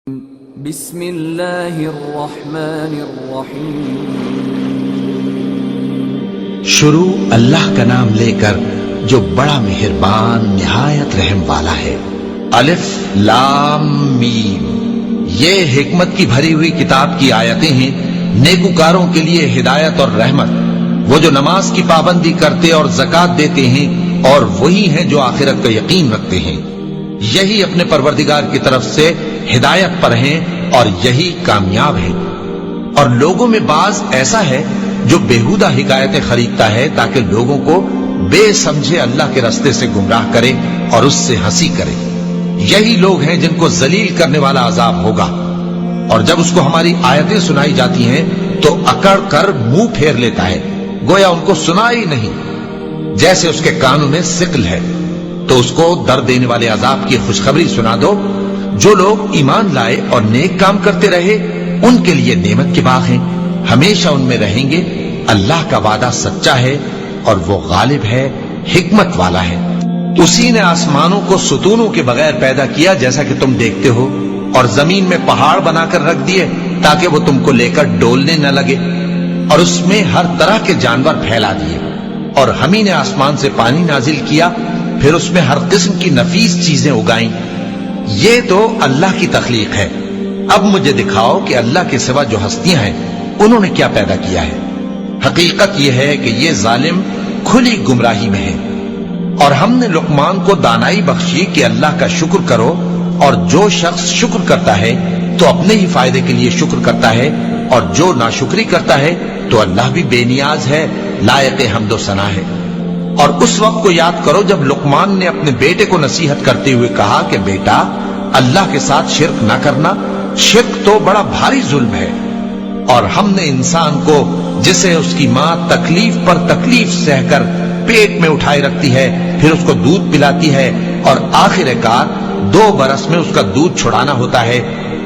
بسم اللہ الرحمن الرحیم۔ شروع اللہ کا نام لے کر جو بڑا مہربان نہایت رحم والا ہے۔ الف لام میم، یہ حکمت کی بھری ہوئی کتاب کی آیتیں ہیں، نیکوکاروں کے لیے ہدایت اور رحمت، وہ جو نماز کی پابندی کرتے اور زکوٰۃ دیتے ہیں، اور وہی ہیں جو آخرت کا یقین رکھتے ہیں، یہی اپنے پروردگار کی طرف سے ہدایت پر ہیں اور یہی کامیاب ہیں۔ اور لوگوں میں بعض ایسا ہے جو بیہودہ حکایتیں خریدتا ہے تاکہ لوگوں کو بے سمجھے اللہ کے راستے سے گمراہ کرے اور اس سے ہنسی کرے، یہی لوگ ہیں جن کو ذلیل کرنے والا عذاب ہوگا۔ اور جب اس کو ہماری آیتیں سنائی جاتی ہیں تو اکڑ کر منہ پھیر لیتا ہے، گویا ان کو سنا ہی نہیں، جیسے اس کے کانوں میں ثقل ہے۔ تو اس کو درد دینے والے عذاب کی خوشخبری سنا دو۔ جو لوگ ایمان لائے اور نیک کام کرتے رہے ان کے لیے نعمت کے باغ ہیں، ہمیشہ ان میں رہیں گے۔ اللہ کا وعدہ سچا ہے اور وہ غالب ہے، حکمت والا ہے۔ اسی نے آسمانوں کو ستونوں کے بغیر پیدا کیا جیسا کہ تم دیکھتے ہو، اور زمین میں پہاڑ بنا کر رکھ دیے تاکہ وہ تم کو لے کر ڈولنے نہ لگے، اور اس میں ہر طرح کے جانور پھیلا دیے۔ اور ہم ہی نے آسمان سے پانی نازل کیا، پھر اس میں ہر قسم کی نفیس چیزیں اگائیں۔ یہ تو اللہ کی تخلیق ہے۔ اب مجھے دکھاؤ کہ اللہ کے سوا جو ہستیاں ہیں انہوں نے کیا پیدا کیا ہے۔ حقیقت یہ ہے کہ یہ ظالم کھلی گمراہی میں ہیں۔ اور ہم نے لقمان کو دانائی بخشی کہ اللہ کا شکر کرو، اور جو شخص شکر کرتا ہے تو اپنے ہی فائدے کے لیے شکر کرتا ہے، اور جو ناشکری کرتا ہے تو اللہ بھی بے نیاز ہے، لائق حمد و ثنا ہے۔ اور اس وقت کو یاد کرو جب لقمان نے اپنے بیٹے کو نصیحت کرتے ہوئے کہا کہ بیٹا، اللہ کے ساتھ شرک نہ کرنا، شرک تو بڑا بھاری ظلم ہے۔ اور ہم نے انسان کو، جسے اس کی ماں تکلیف پر تکلیف سہ کر پیٹ میں اٹھائے رکھتی ہے، پھر اس کو دودھ پلاتی ہے، اور آخر کار 2 برس میں اس کا دودھ چھڑانا ہوتا ہے،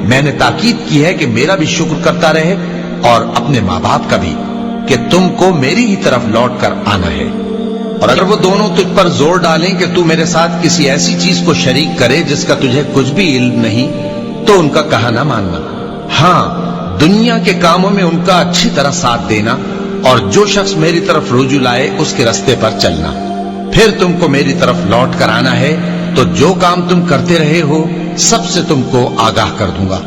میں نے تاکید کی ہے کہ میرا بھی شکر کرتا رہے اور اپنے ماں باپ کا بھی، کہ تم کو میری ہی طرف لوٹ کر آنا ہے۔ اور اگر وہ دونوں تجھ پر زور ڈالیں کہ تو میرے ساتھ کسی ایسی چیز کو شریک کرے جس کا تجھے کچھ بھی علم نہیں، تو ان کا کہا نہ ماننا۔ ہاں، دنیا کے کاموں میں ان کا اچھی طرح ساتھ دینا، اور جو شخص میری طرف رجوع لائے اس کے راستے پر چلنا۔ پھر تم کو میری طرف لوٹ کر آنا ہے تو جو کام تم کرتے رہے ہو سب سے تم کو آگاہ کر دوں گا۔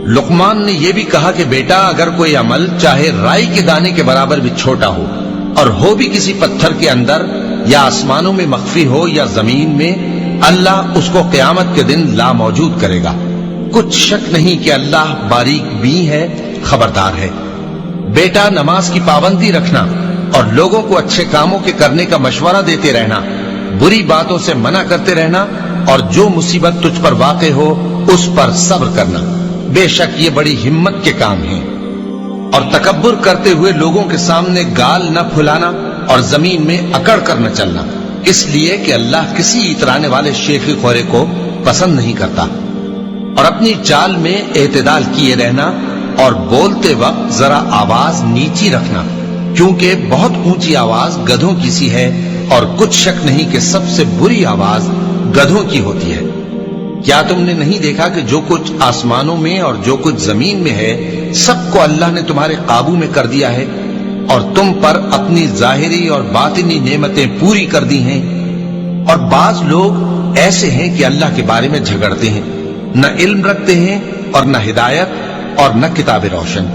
لقمان نے یہ بھی کہا کہ بیٹا، اگر کوئی عمل چاہے رائی کے دانے کے برابر بھی چھوٹا ہو، اور ہو بھی کسی پتھر کے اندر، یا آسمانوں میں مخفی ہو یا زمین میں، اللہ اس کو قیامت کے دن لا موجود کرے گا۔ کچھ شک نہیں کہ اللہ باریک بین ہے، خبردار ہے۔ بیٹا، نماز کی پابندی رکھنا، اور لوگوں کو اچھے کاموں کے کرنے کا مشورہ دیتے رہنا، بری باتوں سے منع کرتے رہنا، اور جو مصیبت تجھ پر واقع ہو اس پر صبر کرنا، بے شک یہ بڑی ہمت کے کام ہیں۔ اور تکبر کرتے ہوئے لوگوں کے سامنے گال نہ پھلانا، اور زمین میں اکڑ کر نہ چلنا، اس لیے کہ اللہ کسی اترانے والے شیخی خورے کو پسند نہیں کرتا۔ اور اپنی چال میں اعتدال کیے رہنا، اور بولتے وقت ذرا آواز نیچی رکھنا، کیونکہ بہت اونچی آواز گدھوں کی سی ہے، اور کچھ شک نہیں کہ سب سے بری آواز گدھوں کی ہوتی ہے۔ کیا تم نے نہیں دیکھا کہ جو کچھ آسمانوں میں اور جو کچھ زمین میں ہے سب کو اللہ نے تمہارے قابو میں کر دیا ہے، اور تم پر اپنی ظاہری اور باطنی نعمتیں پوری کر دی ہیں۔ اور بعض لوگ ایسے ہیں کہ اللہ کے بارے میں جھگڑتے ہیں، نہ علم رکھتے ہیں اور نہ ہدایت اور نہ کتاب روشن۔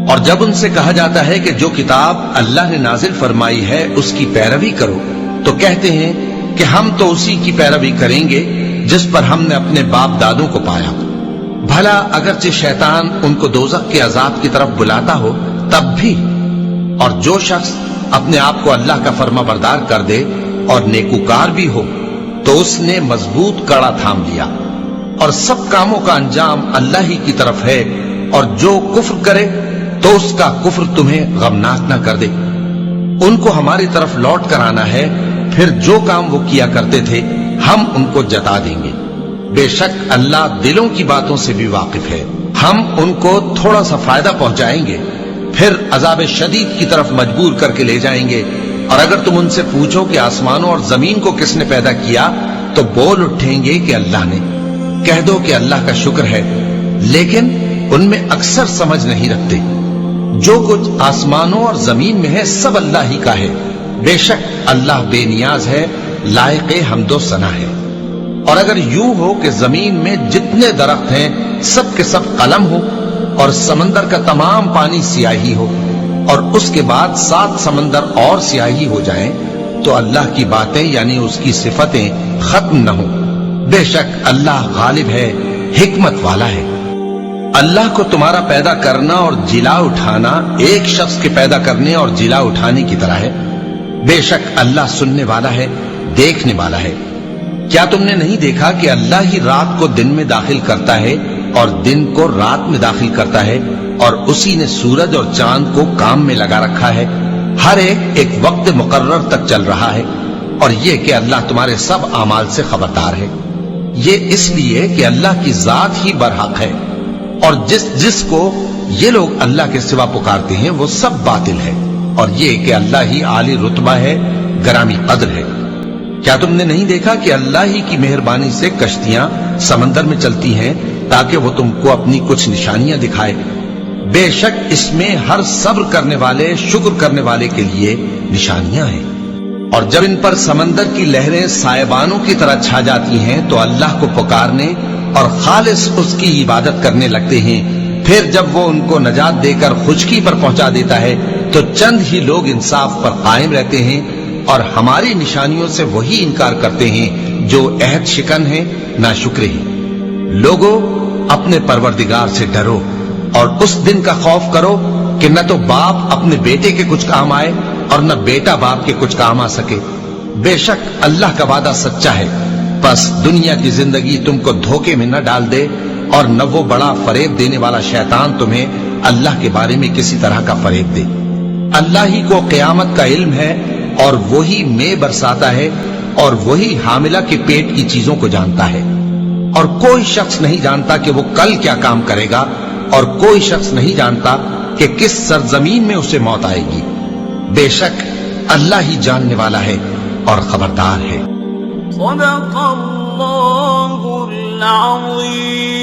اور جب ان سے کہا جاتا ہے کہ جو کتاب اللہ نے نازل فرمائی ہے اس کی پیروی کرو، تو کہتے ہیں کہ ہم تو اسی کی پیروی کریں گے جس پر ہم نے اپنے باپ دادوں کو پایا۔ بھلا اگرچہ شیطان ان کو دوزخ کے عذاب کی طرف بلاتا ہو تب بھی۔ اور جو شخص اپنے آپ کو اللہ کا فرما بردار کر دے اور نیکوکار بھی ہو تو اس نے مضبوط کڑا تھام لیا، اور سب کاموں کا انجام اللہ ہی کی طرف ہے۔ اور جو کفر کرے تو اس کا کفر تمہیں غمناک نہ کر دے۔ ان کو ہماری طرف لوٹ کر آنا ہے، پھر جو کام وہ کیا کرتے تھے ہم ان کو جتا دیں گے۔ بے شک اللہ دلوں کی باتوں سے بھی واقف ہے۔ ہم ان کو تھوڑا سا فائدہ پہنچائیں گے، پھر عذاب شدید کی طرف مجبور کر کے لے جائیں گے۔ اور اگر تم ان سے پوچھو کہ آسمانوں اور زمین کو کس نے پیدا کیا، تو بول اٹھیں گے کہ اللہ نے۔ کہہ دو کہ اللہ کا شکر ہے، لیکن ان میں اکثر سمجھ نہیں رکھتے۔ جو کچھ آسمانوں اور زمین میں ہے سب اللہ ہی کا ہے، بے شک اللہ بے نیاز ہے، لائق حمد و ثنا ہے۔ اور اگر یوں ہو کہ زمین میں جتنے درخت ہیں سب کے سب قلم ہو اور سمندر کا تمام پانی سیاہی ہو اور اس کے بعد 7 سمندر اور سیاہی ہو جائیں تو اللہ کی باتیں یعنی اس کی صفتیں ختم نہ ہوں۔ بے شک اللہ غالب ہے، حکمت والا ہے۔ اللہ کو تمہارا پیدا کرنا اور جلا اٹھانا ایک شخص کے پیدا کرنے اور جلا اٹھانے کی طرح ہے۔ بے شک اللہ سننے والا ہے، دیکھنے والا ہے۔ کیا تم نے نہیں دیکھا کہ اللہ ہی رات کو دن میں داخل کرتا ہے اور دن کو رات میں داخل کرتا ہے، اور اسی نے سورج اور چاند کو کام میں لگا رکھا ہے، ہر ایک وقت مقرر تک چل رہا ہے، اور یہ کہ اللہ تمہارے سب اعمال سے خبردار ہے۔ یہ اس لیے کہ اللہ کی ذات ہی برحق ہے، اور جس کو یہ لوگ اللہ کے سوا پکارتے ہیں وہ سب باطل ہے، اور یہ کہ اللہ ہی عالی رتبہ ہے، گرامی قدر ہے۔ کیا تم نے نہیں دیکھا کہ اللہ ہی کی مہربانی سے کشتیاں سمندر میں چلتی ہیں تاکہ وہ تم کو اپنی کچھ نشانیاں دکھائے؟ بے شک اس میں ہر صبر کرنے والے، شکر کرنے والے کے لیے نشانیاں ہیں۔ اور جب ان پر سمندر کی لہریں سائبانوں کی طرح چھا جاتی ہیں تو اللہ کو پکارنے اور خالص اس کی عبادت کرنے لگتے ہیں، پھر جب وہ ان کو نجات دے کر خشکی پر پہنچا دیتا ہے تو چند ہی لوگ انصاف پر قائم رہتے ہیں، اور ہماری نشانیوں سے وہی انکار کرتے ہیں جو عہد شکن ہیں، ناشکرے ہیں۔ لوگوں اپنے پروردگار سے ڈرو اور اس دن کا خوف کرو کہ نہ تو باپ اپنے بیٹے کے کچھ کام آئے اور نہ بیٹا باپ کے کچھ کام آ سکے۔ بے شک اللہ کا وعدہ سچا ہے، بس دنیا کی زندگی تم کو دھوکے میں نہ ڈال دے، اور نہ وہ بڑا فریب دینے والا شیطان تمہیں اللہ کے بارے میں کسی طرح کا فریب دے۔ اللہ ہی کو قیامت کا علم ہے، اور وہی میں برساتا ہے، اور وہی حاملہ کے پیٹ کی چیزوں کو جانتا ہے، اور کوئی شخص نہیں جانتا کہ وہ کل کیا کام کرے گا، اور کوئی شخص نہیں جانتا کہ کس سرزمین میں اسے موت آئے گی۔ بے شک اللہ ہی جاننے والا ہے اور خبردار ہے۔ صدق اللہ العظیم۔